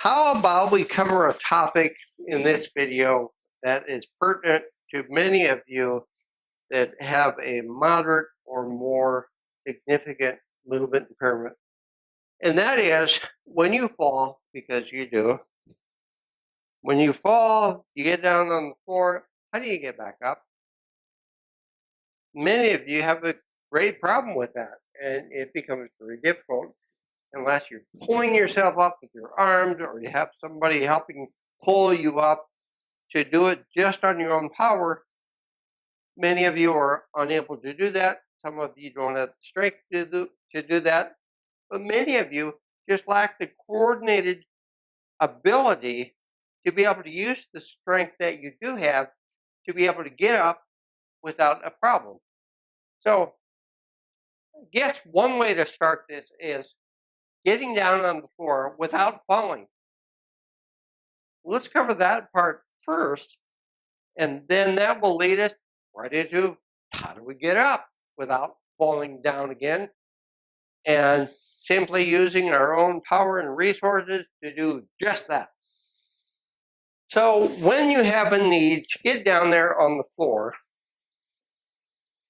How about we cover a topic in this video that is pertinent to many of you that have a moderate or more significant movement impairment. And that is when you fall, because you do, when you fall, you get down on the floor, how do you get back up? Many of you have a great problem with that, and it becomes very difficult unless you're pulling yourself up with your arms or you have somebody helping pull you up. To do it just on your own power, many of you are unable to do that. Some of you don't have the strength to do that. But many of you just lack the coordinated ability to be able to use the strength that you do have to be able to get up without a problem. So I guess one way to start this is getting down on the floor without falling. Let's cover that part first, and then that will lead us right into how do we get up without falling down again, and simply using our own power and resources to do just that. So when you have a need to get down there on the floor,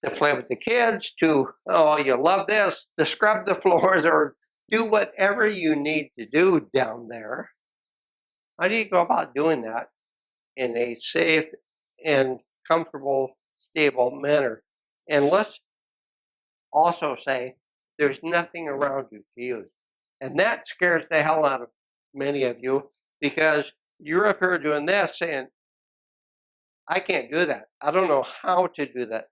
to play with the kids, to, oh, you love this, to scrub the floors or do whatever you need to do down there, how do you go about doing that in a safe and comfortable, stable manner? And let's also say there's nothing around you to use. And that scares the hell out of many of you, because you're up here doing this saying, I can't do that. I don't know how to do that.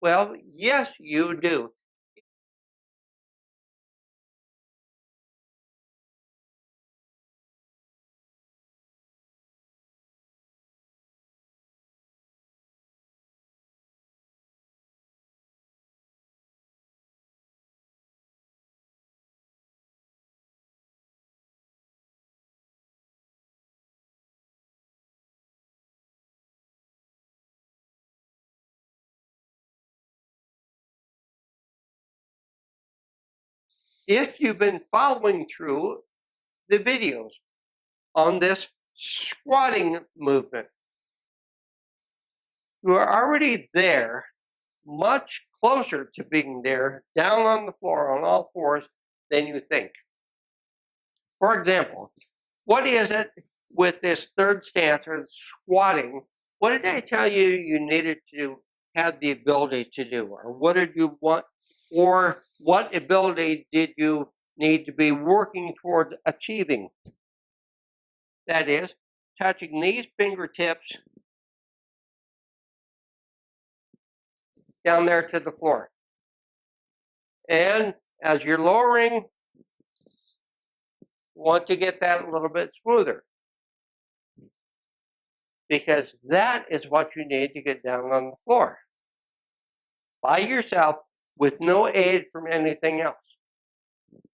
Well, yes, you do. If you've been following through the videos on this squatting movement, you are already there, much closer to being there, down on the floor on all fours than you think. For example, what is it with this third stance or squatting? What did I tell you you needed to have the ability to do? Or what did you want? Or what ability did you need to be working towards achieving? That is, touching these fingertips down there to the floor. And as you're lowering, you want to get that a little bit smoother, because that is what you need to get down on the floor by yourself with no aid from anything else.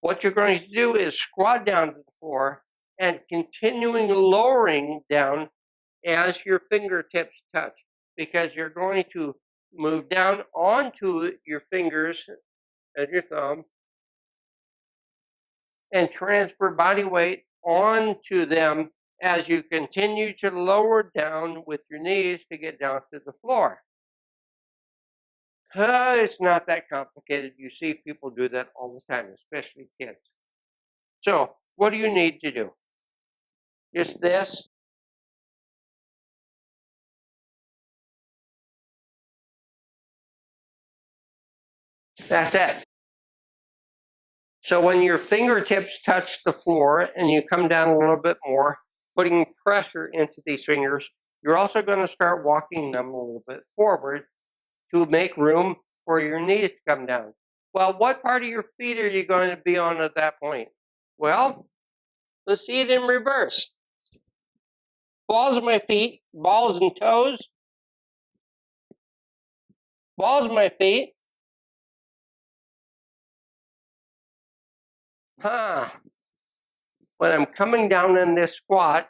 What you're going to do is squat down to the floor and continuing lowering down as your fingertips touch, because you're going to move down onto your fingers and your thumb and transfer body weight onto them as you continue to lower down with your knees to get down to the floor. It's not that complicated. You see people do that all the time, especially kids. So what do you need to do? Just this. That's it. So when your fingertips touch the floor and you come down a little bit more, putting pressure into these fingers, you're also going to start walking them a little bit forward to make room for your knees to come down. Well, what part of your feet are you going to be on at that point? Well, let's see it in reverse. Balls of my feet, balls and toes, balls of my feet. When I'm coming down in this squat,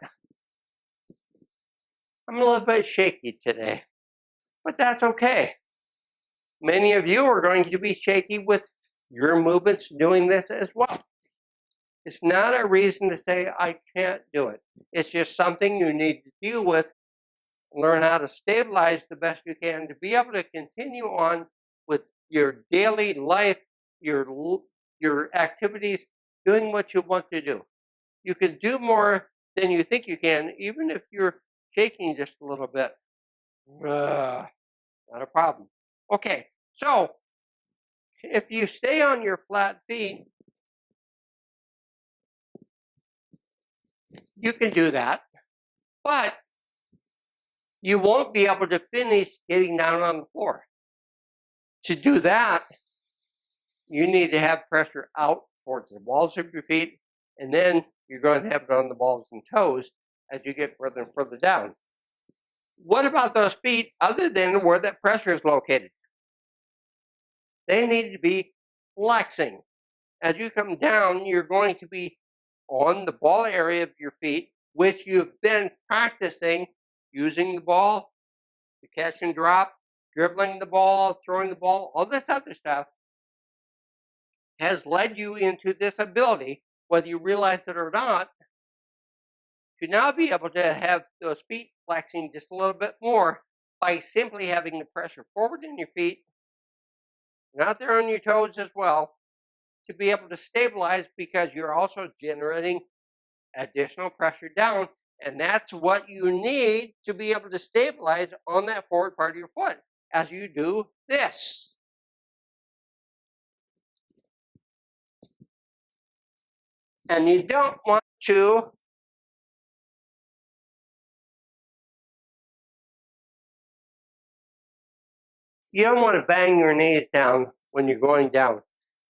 I'm a little bit shaky today, but that's okay. Many of you are going to be shaky with your movements doing this as well. It's not a reason to say I can't do it. It's just something you need to deal with, learn how to stabilize the best you can to be able to continue on with your daily life, your activities, doing what you want to do. You can do more than you think you can, even if you're shaking just a little bit. Not a problem. Okay, so if you stay on your flat feet, you can do that, but you won't be able to finish getting down on the floor. To do that, you need to have pressure out towards the balls of your feet, and then you're going to have it on the balls and toes as you get further and further down. What about those feet other than where that pressure is located? They need to be flexing. As you come down, you're going to be on the ball area of your feet, which you've been practicing using the ball, the catch and drop, dribbling the ball, throwing the ball, all this other stuff has led you into this ability, whether you realize it or not, to now be able to have those feet flexing just a little bit more by simply having the pressure forward in your feet, not there on your toes as well, to be able to stabilize because you're also generating additional pressure down. And that's what you need to be able to stabilize on that forward part of your foot as you do this. And you don't want to bang your knees down when you're going down.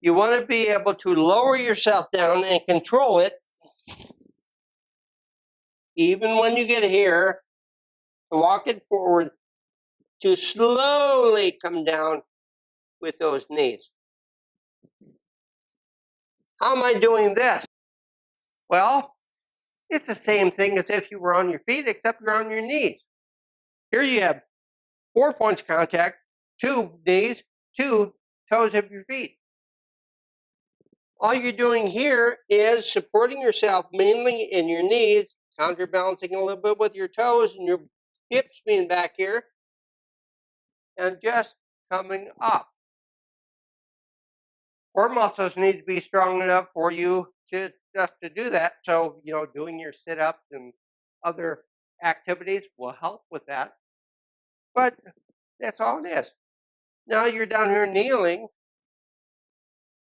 You want to be able to lower yourself down and control it even when you get here, and walk it forward to slowly come down with those knees. How am I doing this? Well, it's the same thing as if you were on your feet, except you're on your knees. Here you have 4 points of contact, 2 knees, 2 toes of your feet. All you're doing here is supporting yourself mainly in your knees, counterbalancing a little bit with your toes and your hips being back here, and just coming up. Core muscles need to be strong enough for you to just to do that. So, doing your sit-ups and other activities will help with that. But that's all it is. Now you're down here kneeling.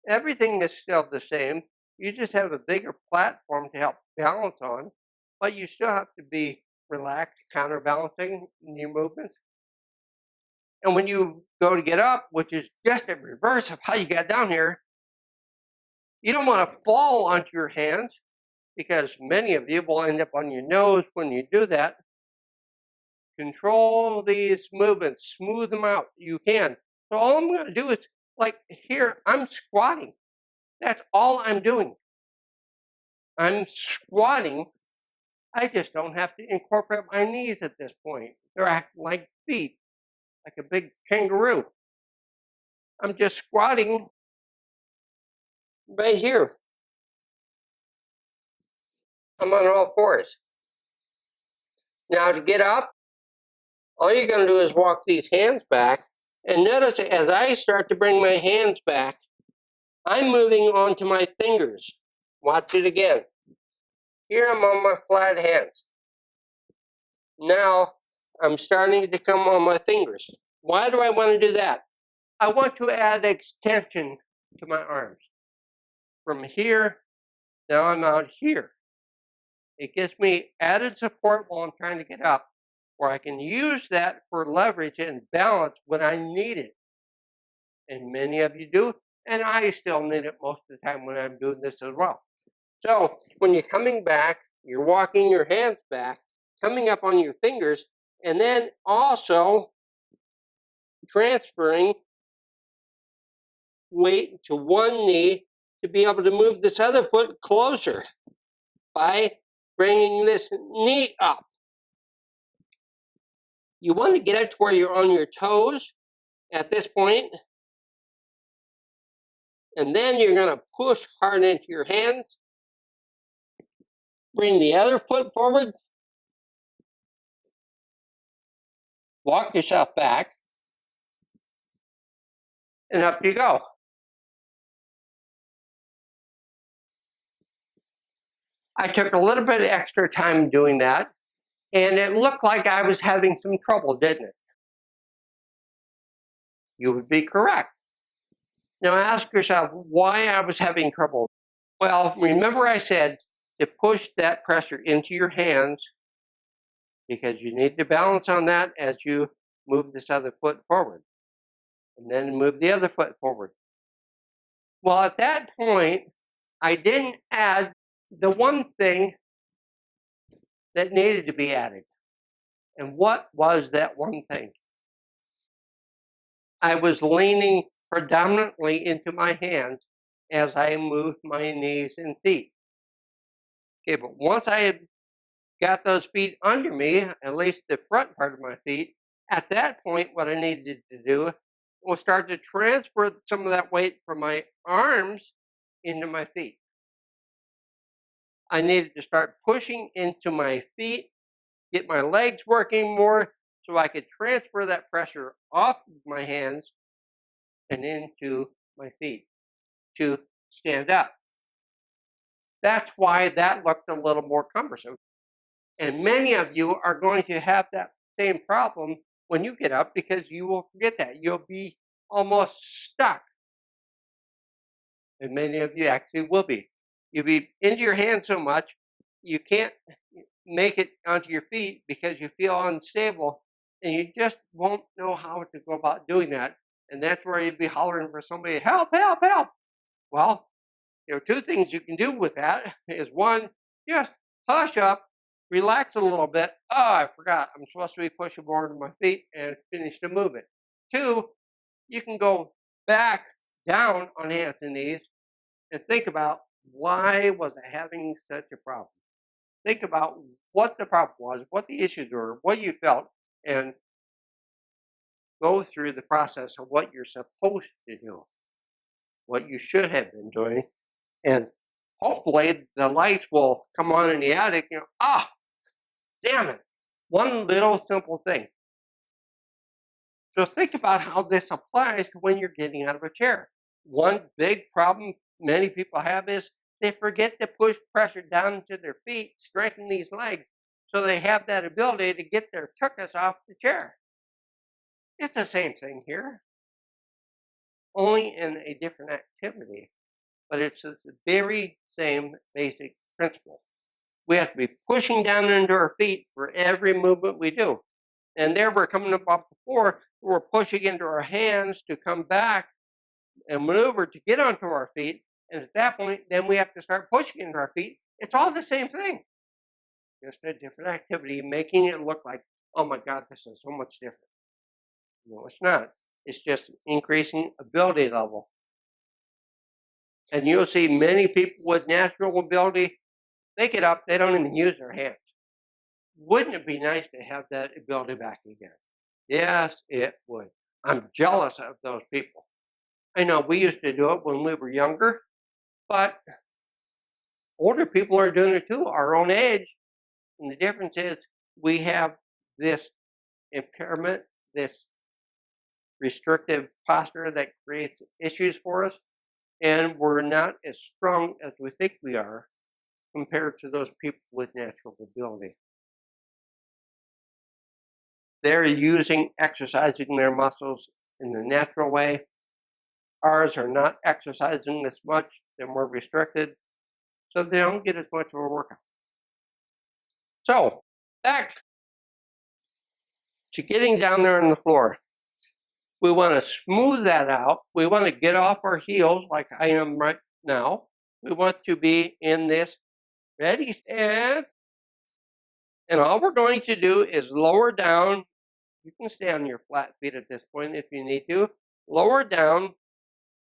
Everything is still the same. You just have a bigger platform to help balance on, but you still have to be relaxed, counterbalancing in your movements. And when you go to get up, which is just a reverse of how you got down here, you don't want to fall onto your hands because many of you will end up on your nose when you do that. Control these movements, smooth them out. You can. So all I'm going to do is, like here, I'm squatting. That's all I'm doing. I'm squatting. I just don't have to incorporate my knees at this point. They're acting like feet, like a big kangaroo. I'm just squatting right here. I'm on all fours. Now to get up, all you're going to do is walk these hands back. And notice as I start to bring my hands back, I'm moving onto my fingers. Watch it again. Here I'm on my flat hands. Now I'm starting to come on my fingers. Why do I want to do that? I want to add extension to my arms. From here, now I'm out here. It gives me added support while I'm trying to get up, where I can use that for leverage and balance when I need it. And many of you do, and I still need it most of the time when I'm doing this as well. So when you're coming back, you're walking your hands back, coming up on your fingers, and then also transferring weight to one knee to be able to move this other foot closer by bringing this knee up. You want to get it to where you're on your toes at this point, and then you're going to push hard into your hands Bring the other foot forward. Walk yourself back. And up you go. I took a little bit of extra time doing that, and it looked like I was having some trouble, didn't it? You would be correct. Now ask yourself why I was having trouble. Well, remember I said to push that pressure into your hands because you need to balance on that as you move this other foot forward. And then move the other foot forward. Well, at that point, I didn't add the one thing that needed to be added. And what was that one thing? I was leaning predominantly into my hands as I moved my knees and feet. Okay, but once I had got those feet under me, at least the front part of my feet, at that point, what I needed to do was start to transfer some of that weight from my arms into my feet. I needed to start pushing into my feet, get my legs working more so I could transfer that pressure off of my hands and into my feet to stand up. That's why that looked a little more cumbersome. And many of you are going to have that same problem when you get up because you will forget that. You'll be almost stuck. And many of you actually will be. You'll be into your hands so much, you can't make it onto your feet because you feel unstable and you just won't know how to go about doing that. And that's where you'd be hollering for somebody, help, help, help. Well, there are two things you can do with that is one, just hush up, relax a little bit. Oh, I forgot. I'm supposed to be pushing more to my feet and finish the movement. Two, you can go back down on hands and knees and think about why was I having such a problem? Think about what the problem was, what the issues were, what you felt, and go through the process of what you're supposed to do, what you should have been doing, and hopefully the lights will come on in the attic. Damn it, one little simple thing. So think about how this applies to when you're getting out of a chair. One big problem many people have is they forget to push pressure down into their feet, straighten these legs, so they have that ability to get their tuchus off the chair. It's the same thing here, only in a different activity, but it's the very same basic principle. We have to be pushing down into our feet for every movement we do. And there we're coming up off the floor, we're pushing into our hands to come back and maneuver to get onto our feet. And at that point, then we have to start pushing into our feet. It's all the same thing, just a different activity, making it look like, oh my God, this is so much different. No, it's not. It's just increasing ability level. And you'll see many people with natural ability, they get up, they don't even use their hands. Wouldn't it be nice to have that ability back again? Yes, it would. I'm jealous of those people. I know we used to do it when we were younger, but older people are doing it too, our own age. And the difference is we have this impairment, this restrictive posture that creates issues for us, and we're not as strong as we think we are compared to those people with natural ability. They're exercising their muscles in the natural way. Ours are not exercising this much. They're more restricted, so they don't get as much of a workout. So back to getting down there on the floor. We want to smooth that out. We want to get off our heels like I am right now. We want to be in this ready stand. And all we're going to do is lower down. You can stay on your flat feet at this point if you need to. Lower down.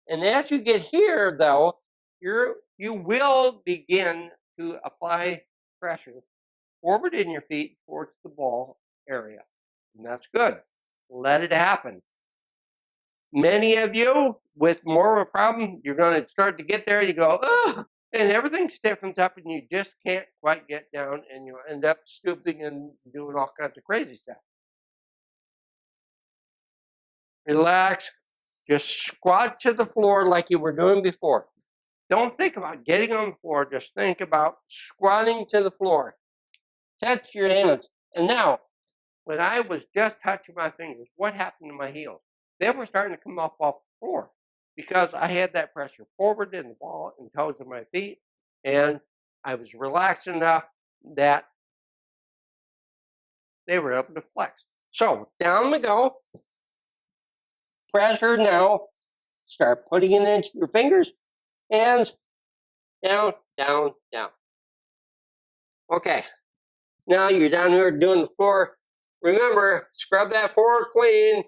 And as you get here, though, you will begin to apply pressure forward in your feet towards the ball area. And that's good. Let it happen. Many of you with more of a problem, you're going to start to get there and you go, oh, and everything stiffens up and you just can't quite get down and you'll end up stooping and doing all kinds of crazy stuff. Relax. Just squat to the floor like you were doing before. Don't think about getting on the floor. Just think about squatting to the floor. Touch your hands. And now, when I was just touching my fingers, what happened to my heels? They were starting to come off the floor because I had that pressure forward in the ball and toes of my feet, and I was relaxed enough that they were able to flex. So down we go. Pressure now. Start putting it into your fingers, hands, down, down, down. Okay. Now you're down here doing the floor. Remember, scrub that floor clean.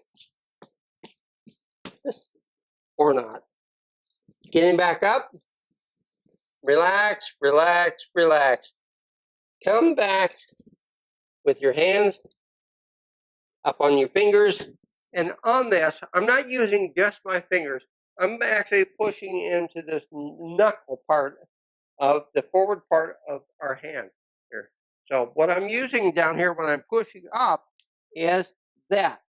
Or not. Getting back up. Relax, relax, relax. Come back with your hands up on your fingers. And on this, I'm not using just my fingers. I'm actually pushing into this knuckle part of the forward part of our hand here. So what I'm using down here when I'm pushing up is that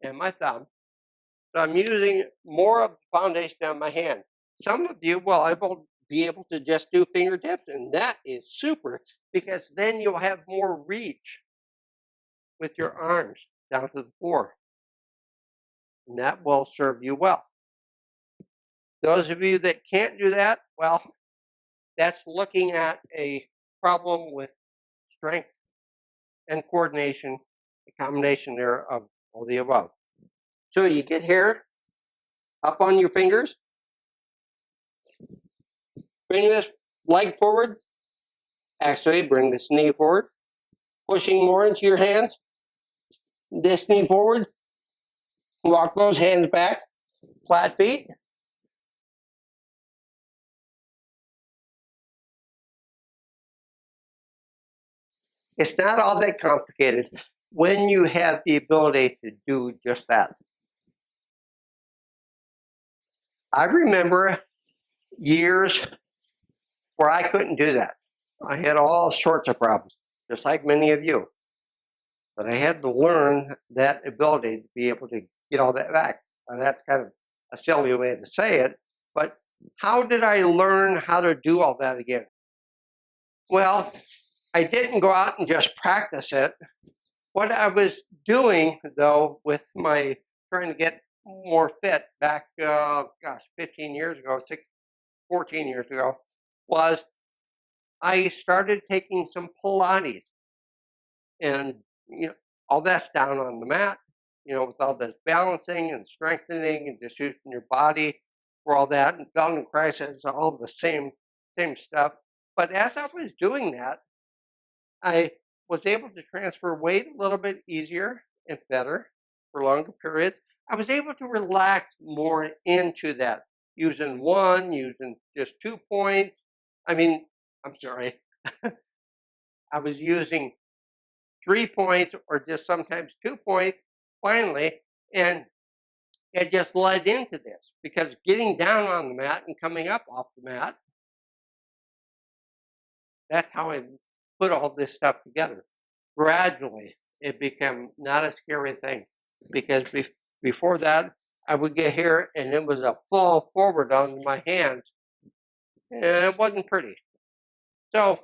and my thumb. So I'm using more of the foundation on my hand. Some of you will be able to just do fingertips, and that is super because then you'll have more reach with your arms down to the floor. And that will serve you well. Those of you that can't do that, well, that's looking at a problem with strength and coordination, a combination there of all the above. So you get here, up on your fingers, bring this leg forward, actually bring this knee forward, pushing more into your hands, this knee forward, walk those hands back, flat feet. It's not all that complicated when you have the ability to do just that. I remember years where I couldn't do that. I had all sorts of problems, just like many of you. But I had to learn that ability to be able to get all that back. And that's kind of a silly way to say it, but how did I learn how to do all that again? Well, I didn't go out and just practice it. What I was doing, though, with my trying to get more fit back, 15 years ago, 14 years ago, was I started taking some Pilates. And, all that's down on the mat, with all this balancing and strengthening and just using your body for all that. And Feldenkrais has all the same stuff. But as I was doing that, I was able to transfer weight a little bit easier and better for longer periods. I was able to relax more into that, using just 2 points. I'm sorry. I was using 3 points or just sometimes 2 points finally, and it just led into this because getting down on the mat and coming up off the mat, that's how I put all this stuff together. Gradually, it became not a scary thing because before that, I would get here and it was a fall forward on my hands, and it wasn't pretty. So,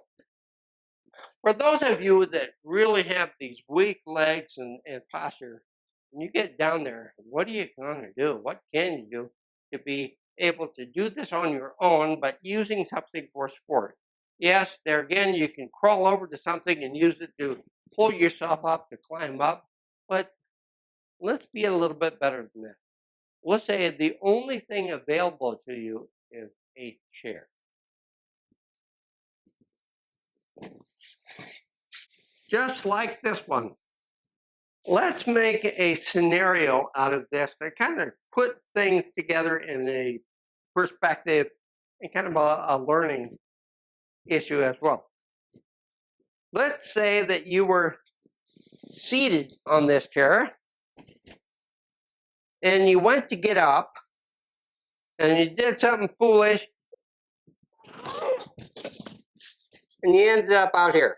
for those of you that really have these weak legs and posture, when you get down there, what are you going to do? What can you do to be able to do this on your own, but using something for sport? Yes, there again, you can crawl over to something and use it to pull yourself up, to climb up, but let's be a little bit better than that. Let's say the only thing available to you is a chair. Just like this one. Let's make a scenario out of this to kind of put things together in a perspective and kind of a learning issue as well. Let's say that you were seated on this chair and you went to get up and you did something foolish, and you ended up out here.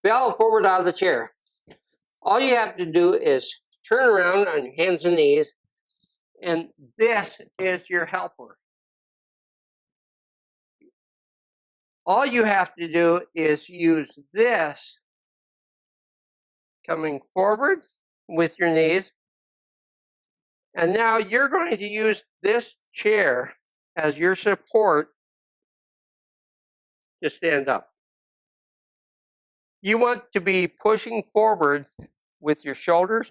Fell forward out of the chair. All you have to do is turn around on your hands and knees, and this is your helper. All you have to do is use this coming forward with your knees. And now you're going to use this chair as your support to stand up. You want to be pushing forward with your shoulders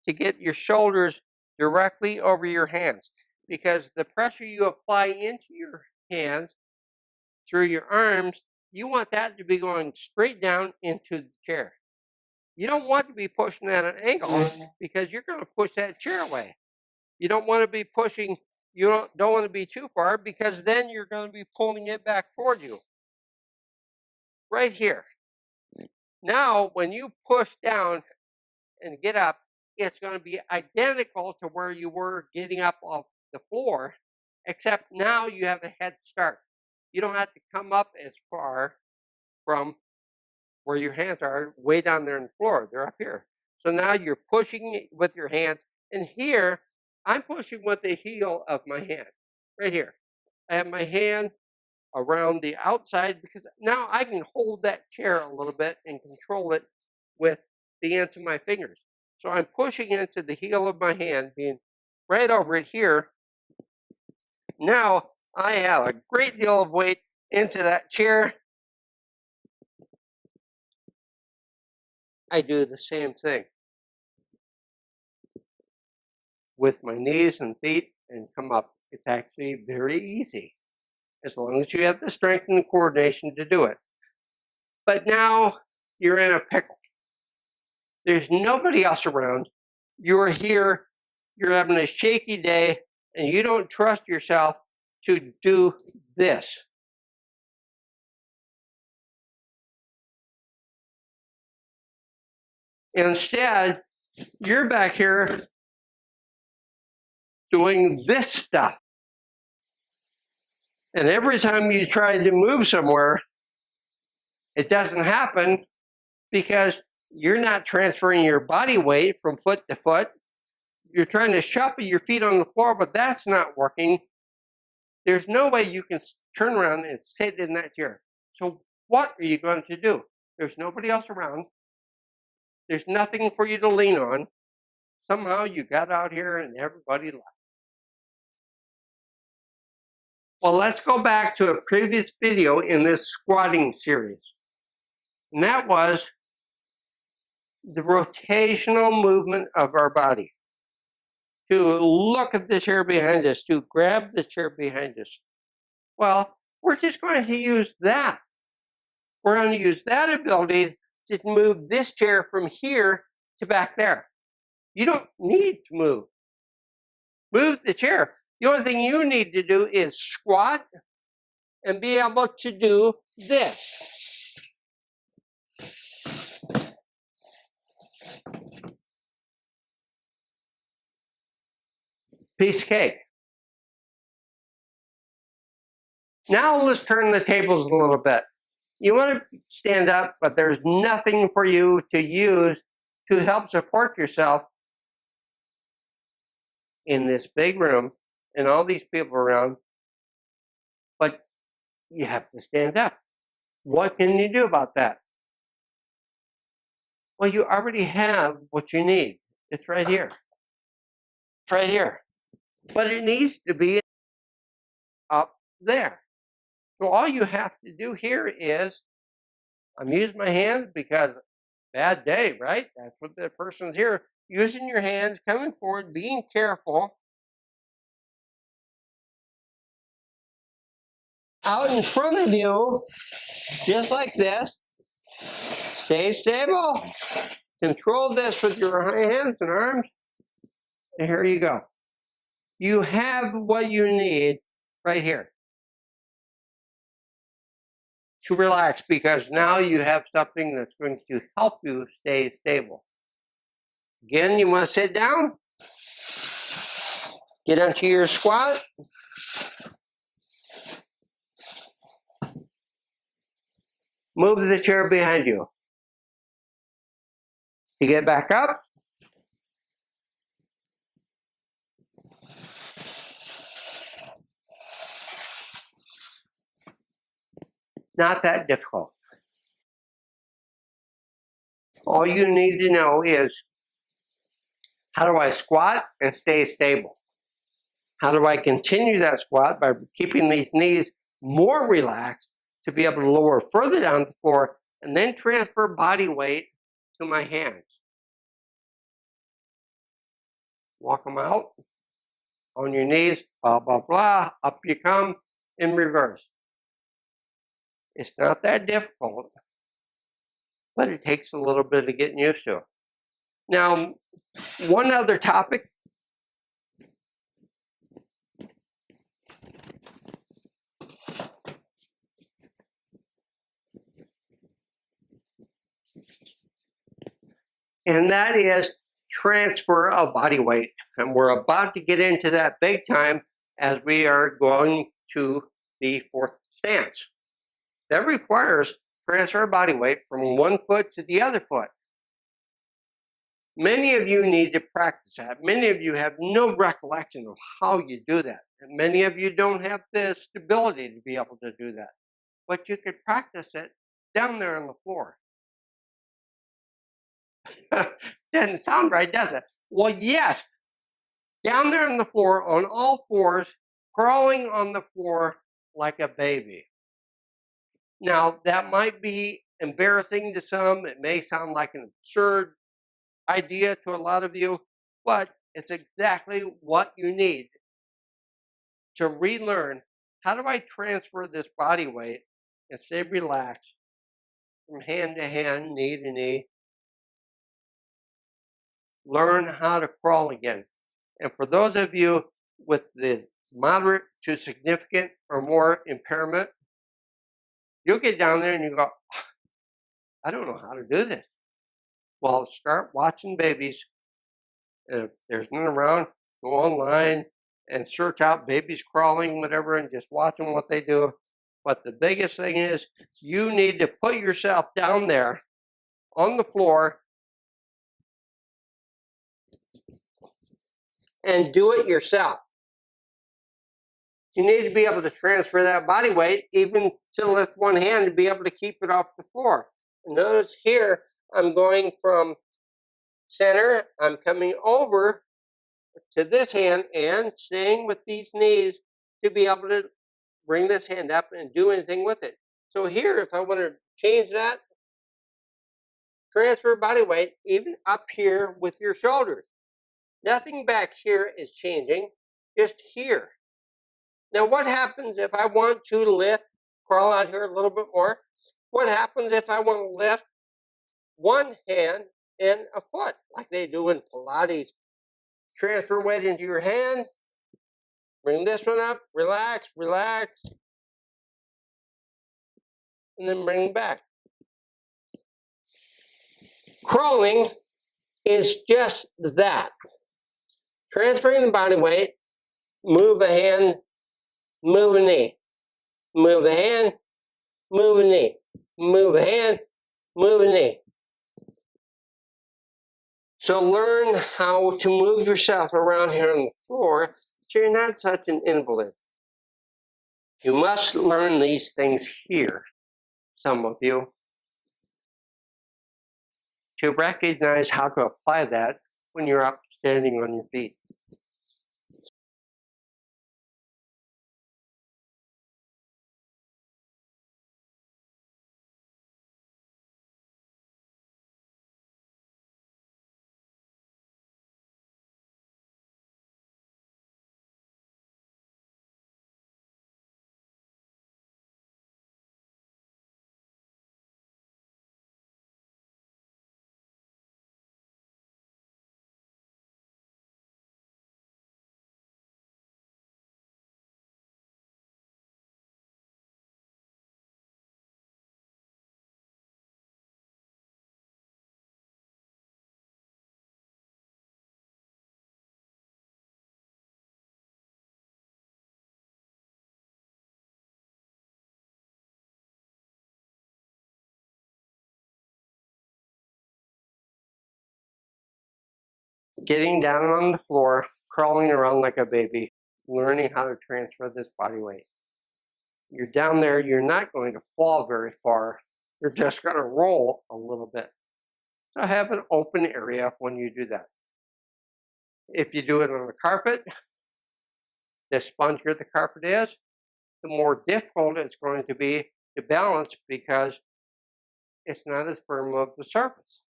to get your shoulders directly over your hands, because the pressure you apply into your hands through your arms, you want that to be going straight down into the chair. You don't want to be pushing at an angle because you're going to push that chair away. You don't want to be pushing, you don't want to be too far, because then you're going to be pulling it back toward you. Right here. Now, when you push down and get up, it's going to be identical to where you were getting up off the floor, except now you have a head start. You don't have to come up as far from where your hands are way down there on the floor. They're up here. So now you're pushing with your hands. And here, I'm pushing with the heel of my hand, right here. I have my hand around the outside because now I can hold that chair a little bit and control it with the ends of my fingers. So I'm pushing into the heel of my hand, being right over it here. Now I have a great deal of weight into that chair. I do the same thing with my knees and feet and come up. It's actually very easy, as long as you have the strength and the coordination to do it. But now you're in a pickle. There's nobody else around. You're here, you're having a shaky day, and you don't trust yourself to do this. Instead, you're back here doing this stuff. And every time you try to move somewhere, it doesn't happen because you're not transferring your body weight from foot to foot. You're trying to shuffle your feet on the floor, but that's not working. There's no way you can turn around and sit in that chair. So what are you going to do? There's nobody else around. There's nothing for you to lean on. Somehow you got out here and everybody left. Well, let's go back to a previous video in this squatting series. And that was the rotational movement of our body. To look at the chair behind us, to grab the chair behind us. Well, we're just going to use that. We're going to use that ability to move this chair from here to back there. You don't need to move. Move the chair. The only thing you need to do is squat and be able to do this. Piece of cake. Now let's turn the tables a little bit. You want to stand up, but there's nothing for you to use to help support yourself in this big room and all these people around, but you have to stand up. What can you do about that? Well, you already have what you need. It's right here. It's right here. But it needs to be up there. So all you have to do here is, I'm using my hands because bad day, right? That's what the person's here. Using your hands, coming forward, being careful. Out in front of you, just like this. Stay stable. Control this with your hands and arms. And here you go. You have what you need right here to relax, because now you have something that's going to help you stay stable. Again, you want to sit down. Get onto your squat. Move the chair behind you. You get back up. Not that difficult. All you need to know is, how do I squat and stay stable? How do I continue that squat by keeping these knees more relaxed to be able to lower further down the floor and then transfer body weight to my hands? Walk them out on your knees, blah, blah, blah, up you come in reverse. It's not that difficult, but it takes a little bit of getting used to. Now, one other topic. And that is transfer of body weight. And we're about to get into that big time as we are going to the fourth stance. That requires transfer of body weight from one foot to the other foot. Many of you need to practice that. Many of you have no recollection of how you do that. And many of you don't have the stability to be able to do that. But you could practice it down there on the floor. Doesn't sound right, does it? Well, yes. Down there on the floor on all fours, crawling on the floor like a baby. Now, that might be embarrassing to some. It may sound like an absurd idea to a lot of you, but it's exactly what you need to relearn. How do I transfer this body weight and stay relaxed from hand to hand, knee to knee? Learn how to crawl again. And for those of you with the moderate to significant or more impairment, you'll get down there and you go, I don't know how to do this. Well, start watching babies. And if there's none around, go online and search out babies crawling, whatever, and just watch them what they do. But the biggest thing is you need to put yourself down there on the floor and do it yourself. You need to be able to transfer that body weight, even to lift one hand to be able to keep it off the floor. Notice here, I'm going from center, I'm coming over to this hand and staying with these knees to be able to bring this hand up and do anything with it. So here, if I want to change that, transfer body weight, even up here with your shoulders. Nothing back here is changing, just here. Now, what happens if I want to lift, crawl out here a little bit more? What happens if I want to lift one hand and a foot, like they do in Pilates? Transfer weight into your hand, bring this one up, relax, relax, and then bring it back. Crawling is just that. Transferring the body weight, move a hand, move a knee. Move a hand, move a knee. Move a hand, move a knee. So learn how to move yourself around here on the floor so you're not such an invalid. You must learn these things here, some of you, to recognize how to apply that when you're up standing on your feet. getting down on the floor, crawling around like a baby, learning how to transfer this body weight. You're down there, you're not going to fall very far. You're just going to roll a little bit. So have an open area when you do that. If you do it on a carpet, the spongier the carpet is, the more difficult it's going to be to balance because it's not as firm of the surface.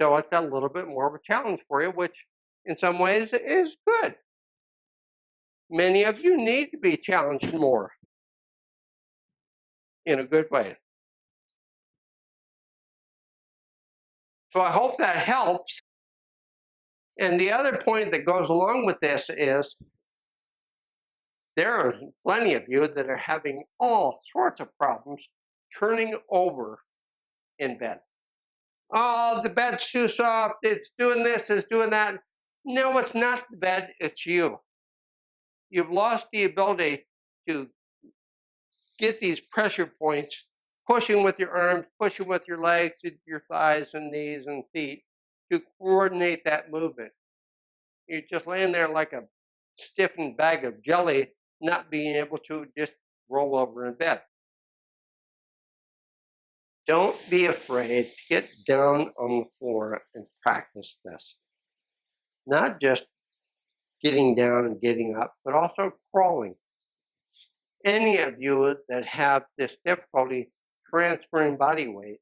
So it's a little bit more of a challenge for you, which in some ways is good. Many of you need to be challenged more in a good way. So I hope that helps. And the other point that goes along with this is there are plenty of you that are having all sorts of problems turning over in bed. Oh, the bed's too soft, it's doing this, it's doing that. No, it's not the bed, it's you. You've lost the ability to get these pressure points, pushing with your arms, pushing with your legs, your thighs and knees and feet to coordinate that movement. You're just laying there like a stiffened bag of jelly, not being able to just roll over in bed. Don't be afraid to get down on the floor and practice this. Not just getting down and getting up, but also crawling. Any of you that have this difficulty transferring body weight,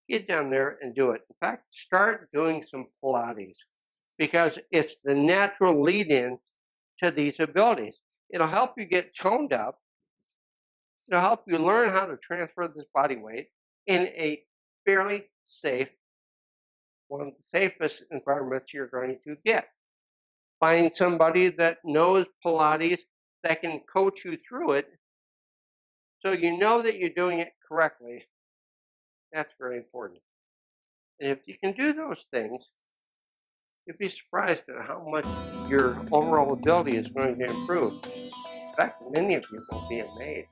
get down there and do it. In fact, start doing some Pilates because it's the natural lead-in to these abilities. It'll help you get toned up. It'll help you learn how to transfer this body weight in a fairly safe, one of the safest environments you're going to get. Find somebody that knows Pilates that can coach you through it so you know that you're doing it correctly. That's very important. And if you can do those things, you'd be surprised at how much your overall ability is going to improve. In fact, many of you will be amazed.